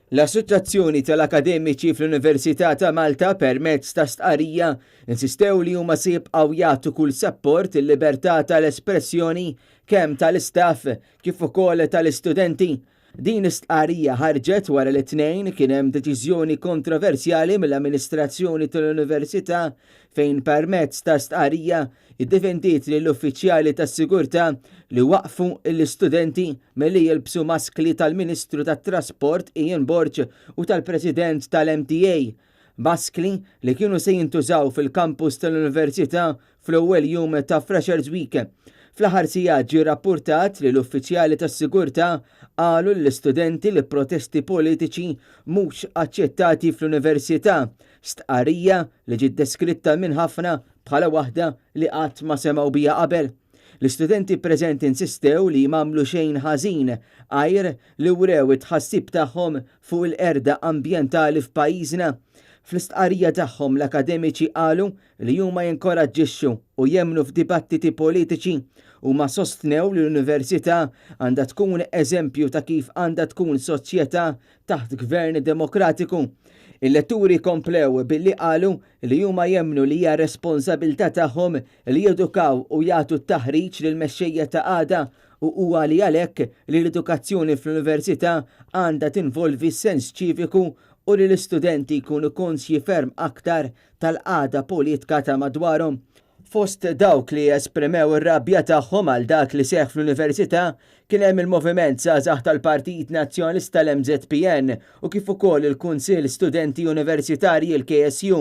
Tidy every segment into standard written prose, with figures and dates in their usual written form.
L-Assoċjazzjoni tal-Akademiċi fl-Università ta' Malta permezz ta' stqarrija insistew li huma se jibqgħu jagħtu kull sapport il-libertà tal-espressjoni kemm tal-istaff kif ukoll tal-istudenti. Din istqarrija ħarġet wara li t-tnejn kien hemm deċiżjoni kontroversjali mill-amministrazzjoni tal-Università fejn permezz ta' stqarrija iddefendiet lill uffiċjali tas-sigurtà li waqfu l-istudenti milli jilbsu maskli tal-Ministru tat-Trasport Ian Borg u tal-President tal-MTA. Maskli li kienu se jintużaw fil-kampus tal-Università fl-ewwel jum ta' Freshers Week. Fl-aħħar sigħat ġie rrappurtat li l-uffiċjali tas-sigurtà qalu l-istudenti li protesti politiċi mhux aċċettati fl-università, stqarrija li ġiet deskritta minn ħafna bħala waħda li qatt ma semgħu biha qabel. L-istudenti preżenti insistew li m'għamlu xejn ħażin għajr li wrew it-tħassib tagħhom fuq il-qerda ambjentali f'pajjiżna. Fl-istqarrija tagħhom l-akademiċi qalu li huma jinkoraġġixxu u jemmnu f'dibattiti politiċi u ma sostnew li l-Università għandha tkun eżempju ta' kif għandha tkun soċjetà taħt gvern demokratiku. Il-letturi komplew billi qalu li huma jemmnu li hija responsabilità tagħhom li jedukaw u jagħtu t-taħriġ lil mexxejja ta' għada u huwa li għalhekk li l-edukazzjoni fl-università għandha tinvolvi sens ċiviku u li l-istudenti jkunu konsji ferm aktar tal-qagħda politika ta' madwarhom. Fost dawk li esprimew ir-rabbja tagħhom għal dak li seħħ fl-Università kien hemm il-Moviment Żgħażagħ tal-Partit Nazzjonalista l-MZPN u kif ukoll il-Kunsill Studenti Universitarji l-KSU.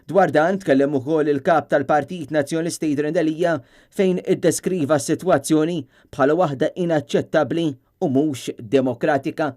Dwar dan tkellem ukoll il-kap tal-Partit Nazzjonalista Adrian D'Elia fejn iddeskriva s-sitwazzjoni bħala waħda inaċċettabbli u mhux demokratika.